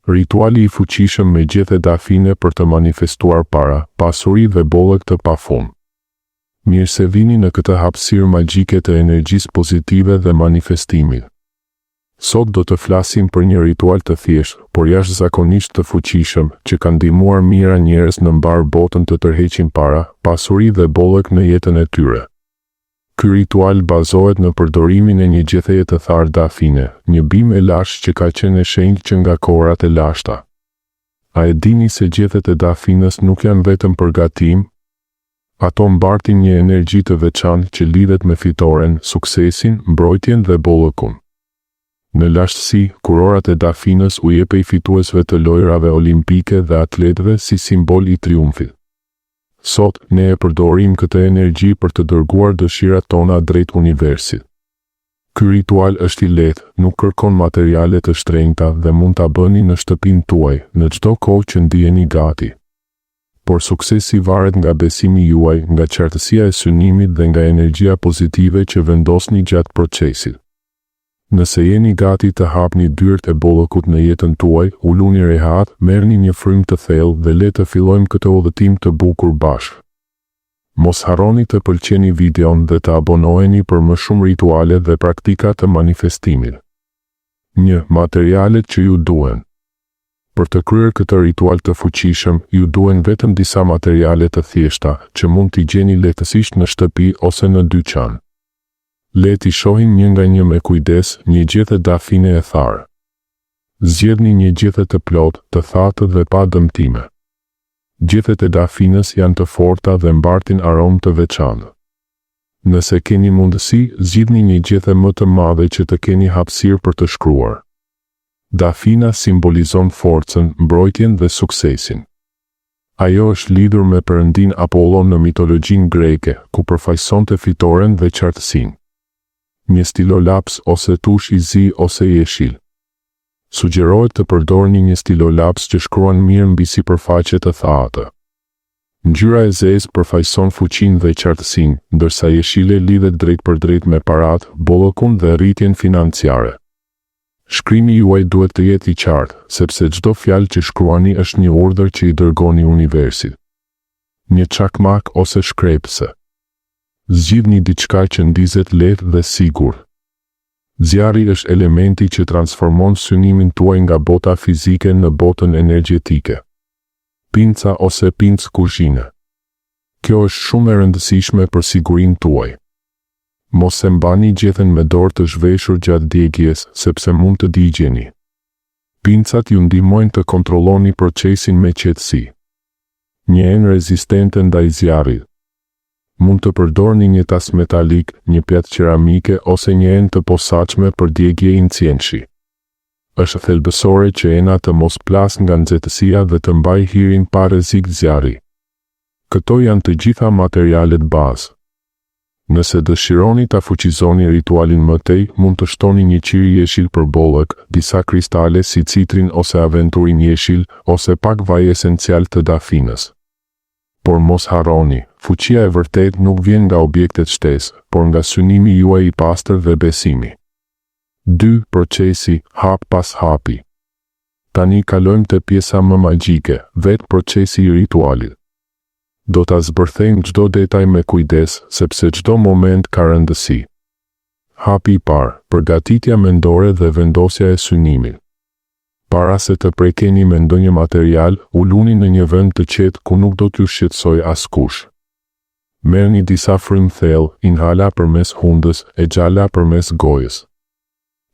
Rituali i fuqishëm me gjethe dafine për të manifestuar para, pasuri dhe bollëk të pafund. Mirë se vini në këtë hapësirë magjike të energjisë pozitive dhe manifestimit. Sot do të flasim për një ritual të thjeshtë, por jashtëzakonisht të fuqishëm, që ka ndihmuar mijëra njerëz në mbar botën të tërheqin para, pasuri dhe bollëk në jetën e tyre. Ky ritual bazohet në përdorimin e një gjetheje të tharë dafine, një bimë e lashtë që ka qenë e shenjtë që nga kohërat e lashta. A e dini se gjethet e dafinës nuk janë vetëm për gatim? Ato mbartin një energji të veçantë që lidhet me fitoren, suksesin, mbrojtjen dhe bollëkun. Në lashtësi, kurorat e dafinës u jepej fituesve të lojrave olimpike dhe atletëve si simbol i triumfit. Sot, ne e përdorim këtë energji për të dërguar dëshirat tona drejt universit. Ky ritual është i lehtë, nuk kërkon materiale të shtrenjta dhe mund ta bëni në shtëpinë tuaj, në çdo kohë që ndiheni gati. Por suksesi varet nga besimi juaj, nga qartësia e synimit dhe nga energjia pozitive që vendosni gjatë procesit. Nëse jeni gati të hapni dyert e bollëkut në jetën tuaj, uluni rehat, merrni një frymë të thellë dhe le të fillojmë këtë udhëtim të bukur bashkë. Mos harroni të pëlqeni videon dhe të abonoheni për më shumë rituale dhe praktika të manifestimit. 1. Materialet që ju duhen. Për të kryer këtë ritual të fuqishëm, ju duhen vetëm disa materiale të thjeshta, që mund t'i gjeni lehtësisht në shtëpi ose në dyqan. Le t'i shohim një nga një me kujdes, një gjethe dafine e tharë. Zgjedhni një gjethe të plotë, të thatë dhe pa dëmtime. Gjethet e dafinës janë të forta dhe mbartin aromë të veçantë. Nëse keni mundësi, zgjidhni një gjethe më të madhe që të keni hapësirë për të shkruar. Dafina simbolizon forcën, mbrojtjen dhe suksesin. Ajo është lidhur me perëndin Apollon në mitologjinë greke, ku përfaqësonte fitoren dhe qartësinë. Një stilolaps ose tush i zi ose jeshil. Sugjerohet të përdorni një stilolaps që shkruan mirë mbi sipërfaqe të thatë. Ngjyra e zezë përfaqëson fuqinë dhe qartësinë, ndërsa jeshile lidhet drejt për drejt me paratë, bollëkun dhe rritjen financiare. Shkrimi juaj duhet të jetë i qartë, sepse çdo fjalë që shkruani është një urdhër që i dërgoni universit. Një çakmak ose shkrepse. Zgjidhni diçka që ndizet lehtë dhe sigurt. Zjarri është elementi që transformon synimin tuaj nga bota fizike në botën energjetike. Pinca ose pincë kuzhine. Kjo është shumë e rëndësishme për sigurinë tuaj. Mos e mbani gjethen me dorë të zhveshur gjatë djegjes, sepse mund të digjeni. Pincat ju ndihmojnë të kontrolloni procesin me qetësi. Një enë rezistente ndaj zjarrit. Mund të përdorni një tas metalik, një pjatë qeramike ose një enë të posaçme për djegje incienshi. Është thelbësore që ena të mos plas nga nxehtësia dhe të mbajë hirin pa rrezik zjarri. Këto janë të gjitha materialet bazë. Nëse dëshironi ta fuqizoni ritualin më tej, mund të shtoni një qiri jeshil për bollëk, disa kristale si citrin ose aventurin jeshil, ose pak vaj esencial të dafinës. Por mos harroni, fuqia e vërtet nuk vjen nga objektet shtesë, por nga synimi juaj i pastër dhe besimi. 2. Procesi, hap pas hapi. Tani kalojmë te pjesa më magjike, vetë procesi i ritualit. Do ta zbërthejmë çdo detaj me kujdes, sepse çdo moment ka rëndësi. Hapi i parë, përgatitja mendore dhe vendosja e synimit. Para se të prekeni me ndonjë material, uluni në një vend të qetë ku nuk do t'ju shqetësoj askush. Merrni disa frymë thellë, inhala përmes hundës, e xhala përmes gojës.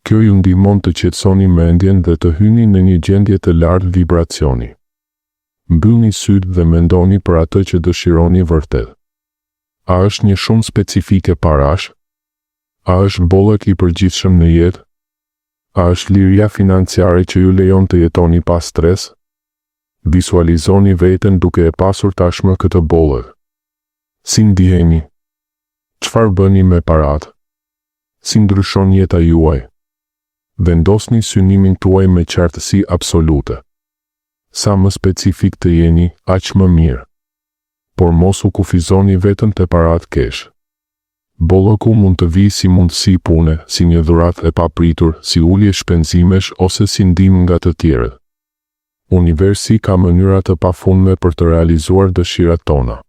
Kjo ju ndihmon të qetësoni mendjen dhe të hyni në një gjendje të lartë vibracioni. Mbyllni sytë dhe mendoni për atë që dëshironi vërtet. A është një shumë specifike parash? A është bollëk i përgjithshëm në jetë? A është liria financiare që ju lejon të jetoni pa stres? Visualizoni veten duke e pasur tashmë këtë bollëk. Si ndiheni? Çfarë bëni me paratë? Si ndryshon jeta juaj? Vendosni synimin tuaj me qartësi absolute. Sa më specifik të jeni, aq më mirë. Por mos u kufizoni vetëm te paratë kesh. Bollëku mund të vijë si mundësi pune, si një dhuratë e papritur, si ulje shpenzimesh ose si ndihmë nga të tjerët. Universi ka mënyra të pafundme për të realizuar dëshirat tona.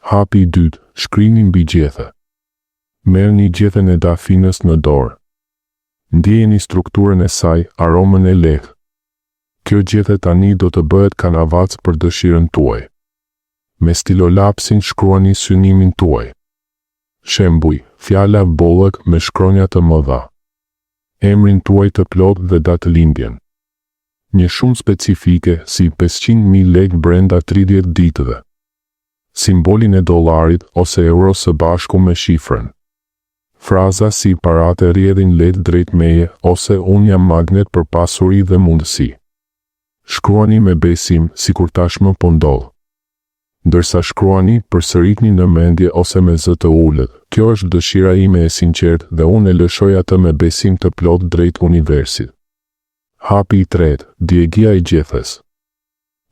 Hapi i dytë, shkrini mbi gjethe. Merrni gjethen e dafinës në dorë. Ndjeni strukturën e saj, aromën e lehtë. Kjo gjethe tani do të bëhet kanavac për dëshirën tuaj. Me stilolapsin shkruani synimin tuaj. Shembuj, fjala bollëk me shkronja të mëdha. Emrin tuaj të plot dhe datëlindjen. Një shumë specifike si 500.000 lekë brenda 30 ditëve. Simbolin e dollarit ose euro së bashku me shifrën. Fraza si paratë rrjedhin lehtë drejt meje ose unë jam magnet për pasuri dhe mundësi. Shkruani me besim sikur tashmë po ndodh. Ndërsa shkruani, përsëritni në mendje ose me zë të ulët. Kjo është dëshira ime e sinqertë dhe unë e lëshoj atë me besim të plot drejt universit. Hapi i tretë, djegia i gjethes.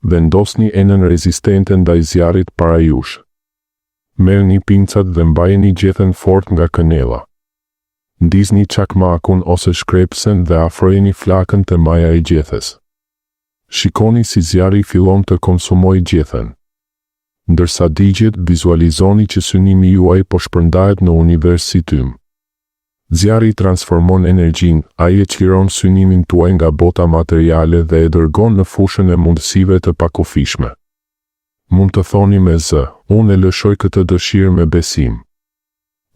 Vendosni enën rezistente ndaj zjarrit para jush. Merrni pincat dhe mbajeni gjethen fort nga kënella. Ndizni çakmakun ose shkrepsen dhe afrojeni flakën te maja e gjethes. Shikoni si zjarri fillon të konsumojë gjethen. Ndërsa digjet, vizualizoni që synimi juaj po shpërndahet në univers si tym. Zjarri transformon energjinë, ai e çliron synimin tuaj nga bota materiale dhe e dërgon në fushën e mundësive të pakufishme. Mund të thoni me zë, unë e lëshoj këtë dëshirë me besim.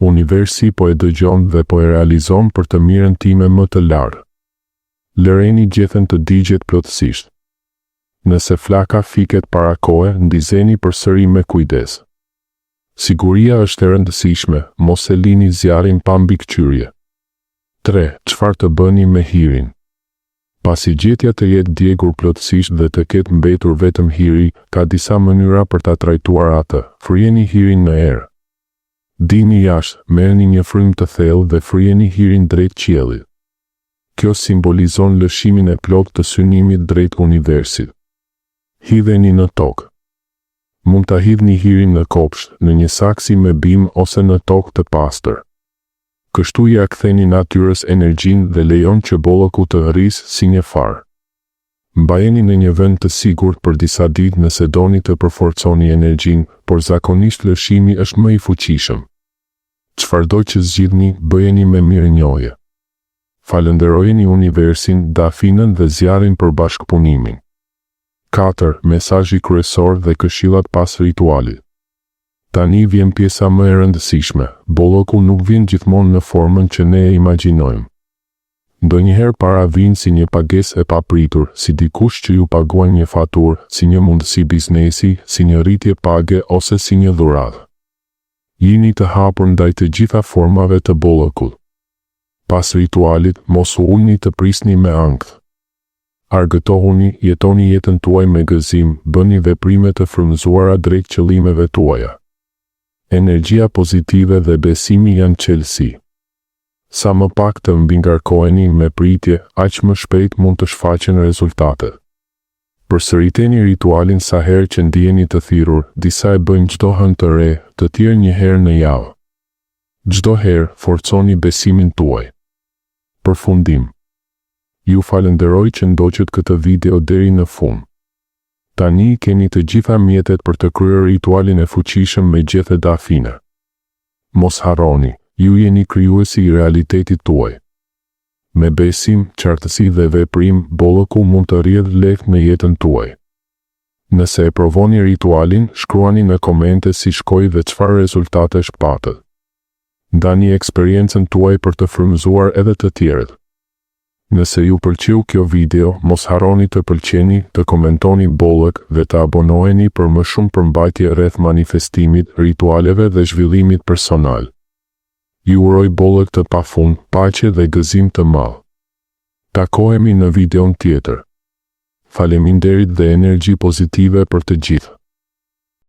Universi po e dëgjon dhe po e realizon për të mirën time më të lartë. Lëreni gjethen të digjet plotësisht. Nëse flaka fiket para kohe, ndizeni përsëri me kujdes. Siguria është e rëndësishme, mos e lini zjarrin pa mbikëqyrje. 3. Çfarë të bëni me hirin? Pasi gjetja të jetë djegur plotësisht dhe të ketë mbetur vetëm hiri, ka disa mënyra për ta trajtuar atë. Fryeni hirin në erë. Dini jashtë, merrni një frymë të thellë dhe fryeni hirin drejt qiellit. Kjo simbolizon lëshimin e plot të synimit drejt universit. Hidheni në tokë. Mund ta hidhni hirin në kopsht, në një saksi me bim ose në tokë të pastër. Kështu ja ktheni natyrës energjinë dhe lejon që bollëku të rrisë si një far. Mbajeni në një vend të sigurt për disa ditë nëse doni të përforconi energjinë, por zakonisht lëshimi është më i fuqishëm. Çfarëdo që zgjidhni, bëjeni me mirënjohje. Falenderojeni universin, dafinën dhe zjarrin për bashkëpunimin. 4. Mesazhi kryesor dhe këshillat pas ritualit. Tani vjen pjesa më e rëndësishme. Bollëku nuk vjen gjithmonë në formën që ne e imagjinojmë. Ndonjëherë para vijnë si një pagesë e papritur, si dikush që ju paguan një faturë, si një mundësi biznesi, si një rritje page ose si një dhuratë. Jini të hapur ndaj të gjitha formave të bollëkut. Pas ritualit, mos u ulni të prisni me ankth. Argëtohuni, jetoni jetën tuaj me gëzim, bëni veprime të frymëzuara drejt qëllimeve tuaja. Energjia pozitive dhe besimi janë çelësi. Sa më pak të mbingarkoheni me pritje, aq më shpejt mund të shfaqen rezultatet. Përsëriteni ritualin sa herë që ndiheni të thirrur, disa e bëjnë çdo hënë të re, të tjerë një herë në javë. Çdo herë forconi besimin tuaj. Përfundim. Ju falenderoj që ndoqët këtë video deri në fund. Tani keni të gjitha mjetet për të kryer ritualin e fuqishëm me gjethe dafine. Mos harroni, ju jeni krijuesi i realitetit tuaj. Me besim, qartësi dhe veprim, bollëku mund të rrjedhë lehtë në jetën tuaj. Nëse e provoni ritualin, shkruani në komente si shkoi dhe çfarë rezultatesh patët. Ndani eksperiencën tuaj për të frymëzuar edhe të tjerët. Nëse ju pëlqeu kjo video, mos harroni të pëlqeni, të komentoni bollëk dhe të abonoheni për më shumë përmbajtje rreth manifestimit, ritualeve dhe zhvillimit personal. Ju uroj bollëk të pafund, paqe dhe gëzim të madh. Takohemi në videon tjetër. Faleminderit dhe energji pozitive për të gjithë.